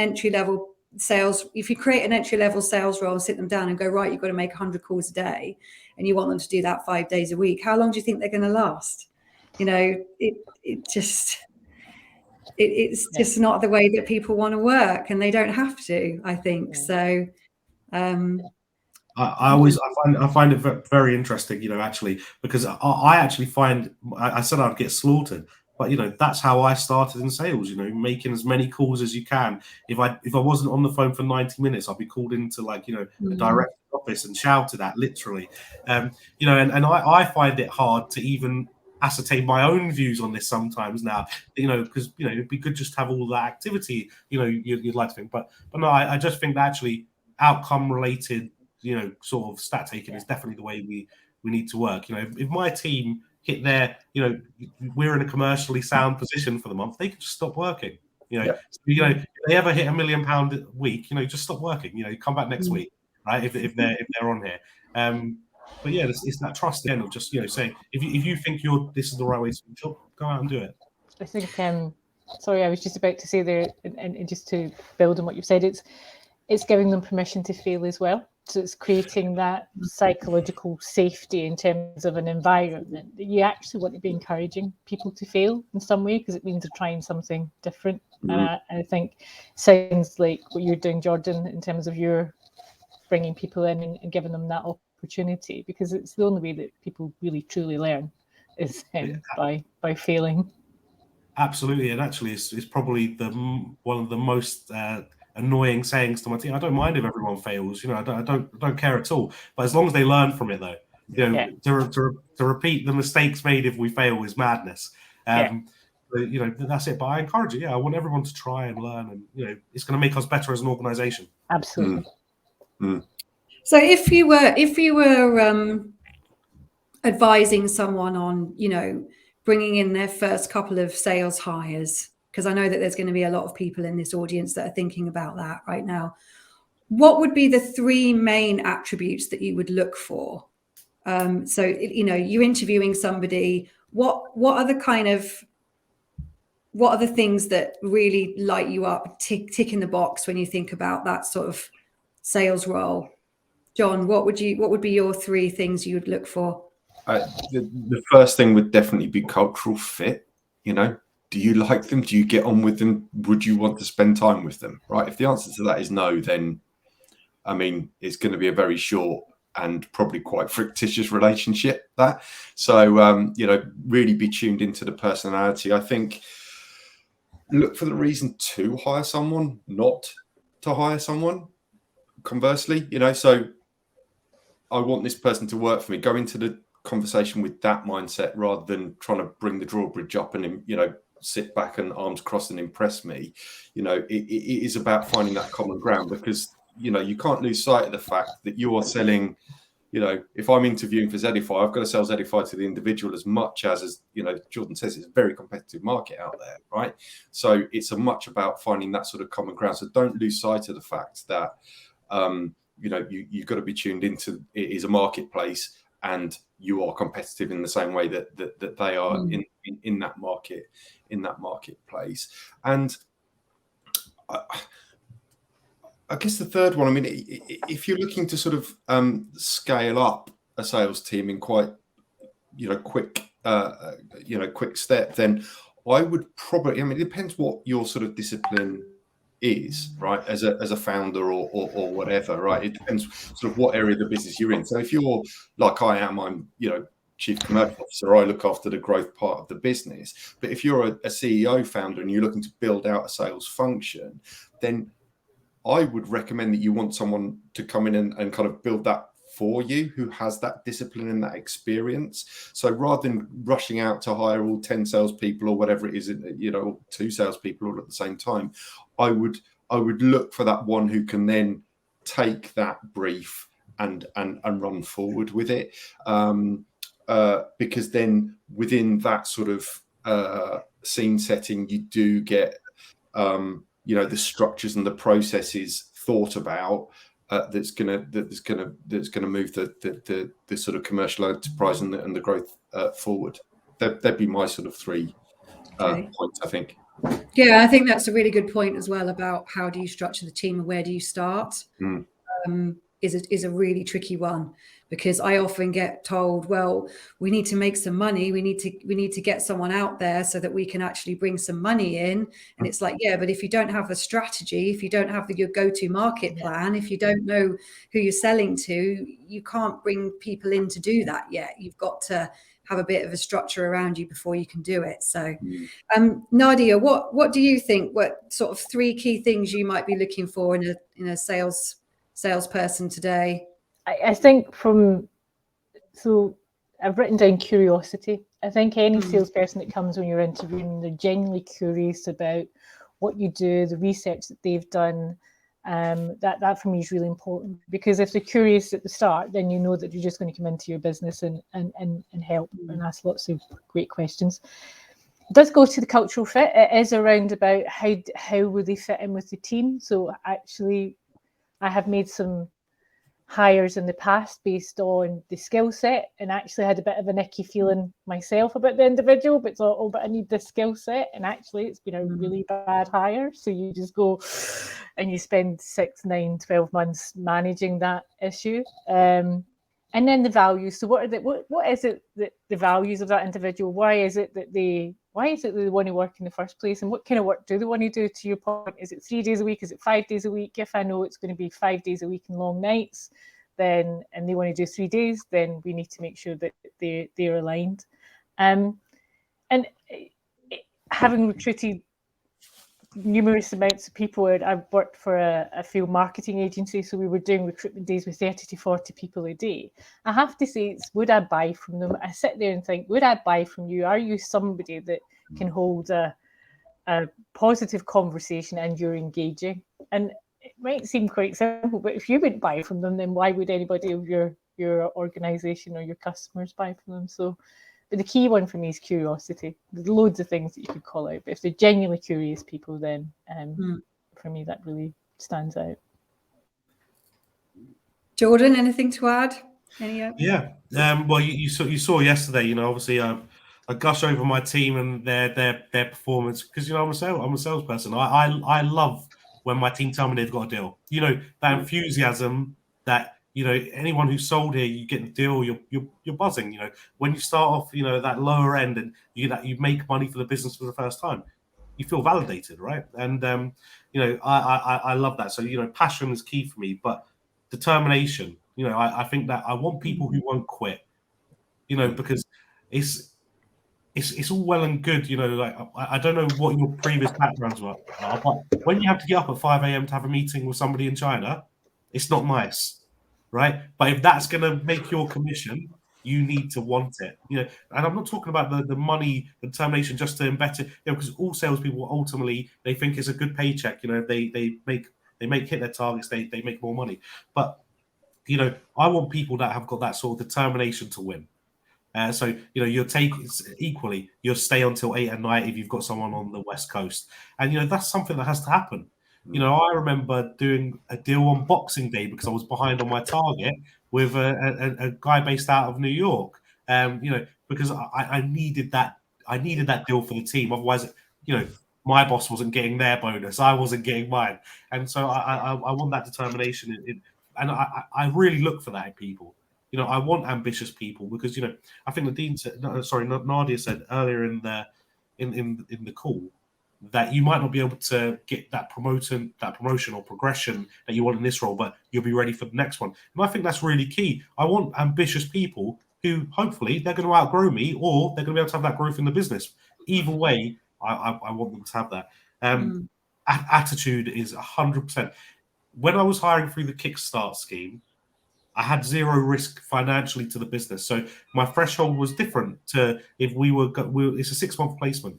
entry-level sales role, sit them down and go, right, you've got to make 100 calls a day, and you want them to do that 5 days a week, how long do you think they're going to last? It's just not the way that people want to work, and they don't have to, I think. So I find it very interesting, actually, because I actually find I said I'd get slaughtered, but that's how I started in sales. Making as many calls as you can. If I wasn't on the phone for 90 minutes, I'd be called into a direct office and shouted at, literally. And I find it hard to even ascertain my own views on this sometimes now. Because it'd be good just to have all that activity. You'd like to think, but no, I just think that actually outcome related, sort of stat taking is definitely the way we need to work. If my team hit their, we're in a commercially sound position for the month, they can just stop working. If they ever hit £1 million a week, just stop working. Come back next week, right? If they're on here. But yeah, it's that trust again of just saying if you think this is the right way to do, go out and do it. I think sorry, I was just about to say there, and just to build on what you've said, it's giving them permission to fail as well. So it's creating that psychological safety in terms of an environment that you actually want to be encouraging people to fail in some way, because it means they're trying something different. And I think sounds like what you're doing, Jordan, in terms of your bringing people in and giving them that opportunity, because it's the only way that people really truly learn is by failing. Absolutely, and actually, it's probably one of the most annoying sayings to my team. I don't mind if everyone fails. I don't care at all. But as long as they learn from it, though, to repeat the mistakes made if we fail is madness. That's it. But I encourage it. I want everyone to try and learn, and it's going to make us better as an organisation. Absolutely. So if you were advising someone on, bringing in their first couple of sales hires, because I know that there's going to be a lot of people in this audience that are thinking about that right now, what would be the 3 main attributes that you would look for? So, you're interviewing somebody. What are the things that really light you up, tick in the box when you think about that sort of sales role? Jon, what would be your 3 things you would look for? The first thing would definitely be cultural fit. Do you like them? Do you get on with them? Would you want to spend time with them? Right? If the answer to that is no, then it's going to be a very short and probably quite fictitious relationship. So really be tuned into the personality. I think look for the reason to hire someone, not to hire someone. Conversely, so I want this person to work for me. Go into the conversation with that mindset rather than trying to bring the drawbridge up and sit back and arms crossed and impress me. It is about finding that common ground, because you can't lose sight of the fact that you are selling. If I'm interviewing for Zedify, I've got to sell Zedify to the individual as much as Jordan says, it's a very competitive market out there, right? So it's much about finding that sort of common ground. So don't lose sight of the fact that you've got to be tuned into it is a marketplace, and you are competitive in the same way that they are in that marketplace. And I guess the third one, if you're looking to sort of scale up a sales team in quite quick step, then I would probably, it depends what your sort of discipline is, right, as a founder or whatever, right? It depends sort of what area of the business you're in. So if you're like I am, I'm chief commercial officer, I look after the growth part of the business. But if you're a CEO founder and you're looking to build out a sales function, then I would recommend that you want someone to come in and kind of build that for you, who has that discipline and that experience. So rather than rushing out to hire all 10 salespeople or whatever it is, 2 salespeople all at the same time, I would look for that one who can then take that brief and run forward with it, because then within that sort of scene setting, you do get the structures and the processes thought about. That's gonna move the sort of commercial enterprise and the growth forward. That'd be my sort of 3 points, I think. Yeah, I think that's a really good point as well about how do you structure the team and where do you start. is a really tricky one, because I often get told, well, we need to make some money, we need to get someone out there so that we can actually bring some money in. And it's like, yeah, but if you don't have a strategy, if you don't have your go-to market plan, if you don't know who you're selling to, you can't bring people in to do that yet. You've got to have a bit of a structure around you before you can do it. So Nadia, what do you think, what sort of 3 key things you might be looking for in a salesperson today? I think so I've written down curiosity. I think any salesperson that comes when you're interviewing, they're genuinely curious about what you do, the research that they've done. That for me is really important, because if they're curious at the start, then you know that you're just going to come into your business and help and ask lots of great questions. It does go to the cultural fit. It is around about how will they fit in with the team. So actually, I have made some hires in the past based on the skill set, and actually had a bit of an icky feeling myself about the individual, but thought, oh, but I need this skill set, and actually it's been a really bad hire. So you just go and you spend 6, 9, 12 months managing that issue. And then the values. So what is it that the values of that individual? Why is it that they want to work in the first place? And what kind of work do they want to do? To your point, is it 3 days a week? Is it 5 days a week? If I know it's going to be 5 days a week and long nights, and they want to do 3 days, then we need to make sure that they're aligned. And having recruited numerous amounts of people, I've worked for a field marketing agency, so we were doing recruitment days with 30 to 40 people a day. I have to say, would I buy from them? I sit there and think, would I buy from you? Are you somebody that can hold a positive conversation and you're engaging? And it might seem quite simple, but if you wouldn't buy from them, then why would anybody of your organization or your customers buy from them? So, but the key one for me is curiosity. There's loads of things that you could call out, but if they're genuinely curious people, then for me that really stands out. Jordan, anything to add? Yeah. Well, you saw yesterday. Obviously, I gush over my team and their performance, because I'm a salesperson. I love when my team tell me they've got a deal. That enthusiasm that. Anyone who's sold here, you get the deal, you're buzzing. When you start off, that lower end, and you make money for the business for the first time, you feel validated, right? And I love that. So passion is key for me, but determination. I think that I want people who won't quit. Because it's all well and good. Like I don't know what your previous backgrounds are, but when you have to get up at 5 a.m. to have a meeting with somebody in China, it's not nice. Right, but if that's going to make your commission, you need to want it. And I'm not talking about the money, the determination just to embed it. Because all salespeople ultimately they think it's a good paycheck. They hit their targets, they make more money. But I want people that have got that sort of determination to win. So you'll take equally. You'll stay until 8 at night if you've got someone on the West Coast, and that's something that has to happen. I remember doing a deal on Boxing Day because I was behind on my target with a guy based out of New York. Because I needed that. I needed that deal for the team. Otherwise, my boss wasn't getting their bonus. I wasn't getting mine. And so I want that determination. And I really look for that in people. I want ambitious people because, I think Nadia said earlier in the call that you might not be able to get that promotion or progression that you want in this role, but you'll be ready for the next one. And I think that's really key. I want ambitious people who hopefully they're going to outgrow me, or they're going to be able to have that growth in the business. Either way, I want them to have that. Attitude is 100%. When I was hiring through the Kickstart scheme, I had zero risk financially to the business. So my threshold was different to if it's a 6-month placement.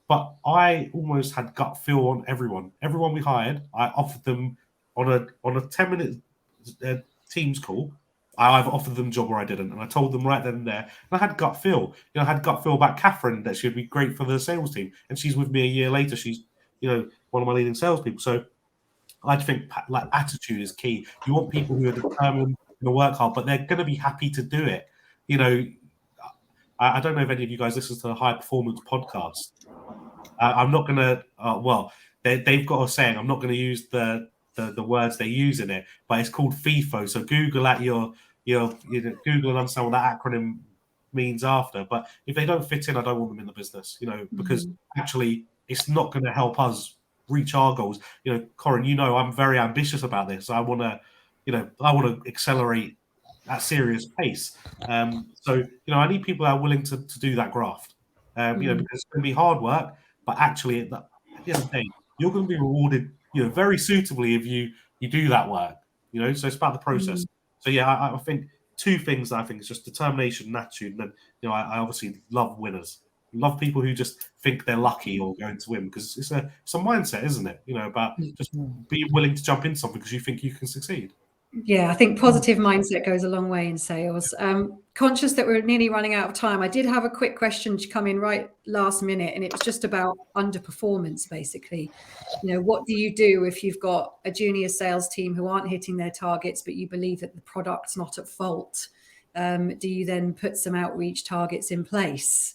But I almost had gut feel on everyone. Everyone we hired, I offered them on a 10-minute Teams call. I either offered them a job or I didn't. And I told them right then and there. And I had gut feel. I had gut feel about Catherine that she'd be great for the sales team. And she's with me a year later. She's, one of my leading salespeople. So I think like attitude is key. You want people who are determined to work hard, but they're going to be happy to do it. I don't know if any of you guys listen to the High Performance podcast. I'm not going to. They've got a saying. I'm not going to use the the words they use in it, but it's called FIFO. So Google at your Google and understand what that acronym means after. But if they don't fit in, I don't want them in the business, because actually it's not going to help us reach our goals. Corinne, I'm very ambitious about this. I want to accelerate at serious pace. So I need people that are willing to do that graft. Because it's going to be hard work, but actually at the end of the day, you're going to be rewarded, very suitably if you do that work. So it's about the process. So yeah, I think two things that I think is just determination and attitude. And then I obviously love winners. Love people who just think they're lucky or going to win, because it's a mindset, isn't it? About just being willing to jump into something because you think you can succeed. Yeah, I think positive mindset goes a long way in sales. Conscious that we're nearly running out of time, I did have a quick question to come in right last minute, and it was just about underperformance, basically. What do you do if you've got a junior sales team who aren't hitting their targets, but you believe that the product's not at fault? Do you then put some outreach targets in place?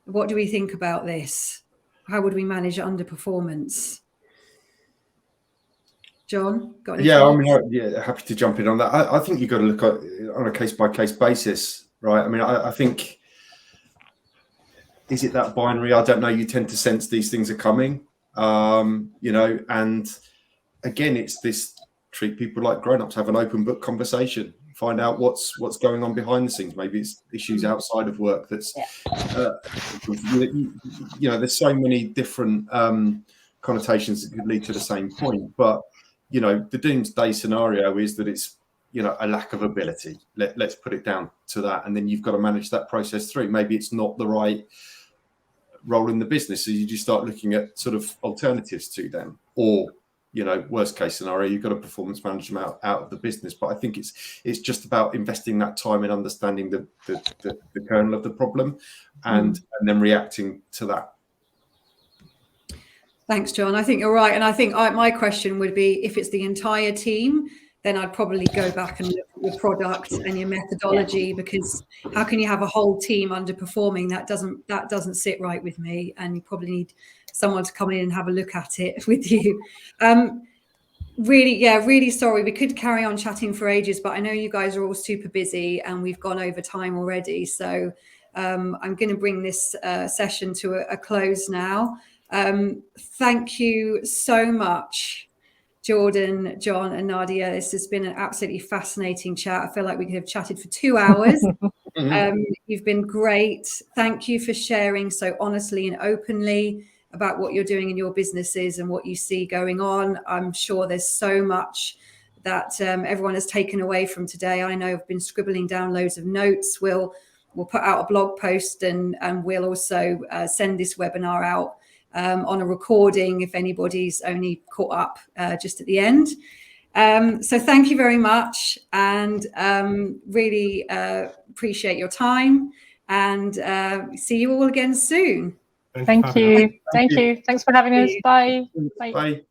What do we think about this? How would we manage underperformance? Jon, got any thoughts? Happy to jump in on that. I think you've got to look at it on a case-by-case basis, right? I think, is it that binary? I don't know. You tend to sense these things are coming, and again, it's this: treat people like grown-ups, have an open book conversation, find out what's going on behind the scenes. Maybe it's issues outside of work. That's there's so many different connotations that could lead to the same point, but the doomsday scenario is that it's a lack of ability. Let's put it down to that, and then you've got to manage that process through. Maybe it's not the right role in the business, so you just start looking at sort of alternatives to them, or worst case scenario, you've got a performance manager out of the business. But I think it's just about investing that time in understanding the kernel of the problem, and then reacting to that. Thanks, Jon. I think you're right. And I think my question would be, if it's the entire team, then I'd probably go back and look at your product and your methodology, because how can you have a whole team underperforming? That doesn't sit right with me. And you probably need someone to come in and have a look at it with you. Really sorry. We could carry on chatting for ages, but I know you guys are all super busy and we've gone over time already. So I'm going to bring this session to a close now. Thank you so much, Jordan, Jon, and Nadia. This has been an absolutely fascinating chat. I feel like we could have chatted for 2 hours. You've been great. Thank you for sharing so honestly and openly about what you're doing in your businesses and what you see going on. I'm sure there's so much that everyone has taken away from today. I know I've been scribbling down loads of notes. We'll put out a blog post, and we'll also send this webinar out on a recording if anybody's only caught up just at the end. So thank you very much, and really appreciate your time, and see you all again soon. Thank you. Thank you. Thanks for having us. Bye. Bye.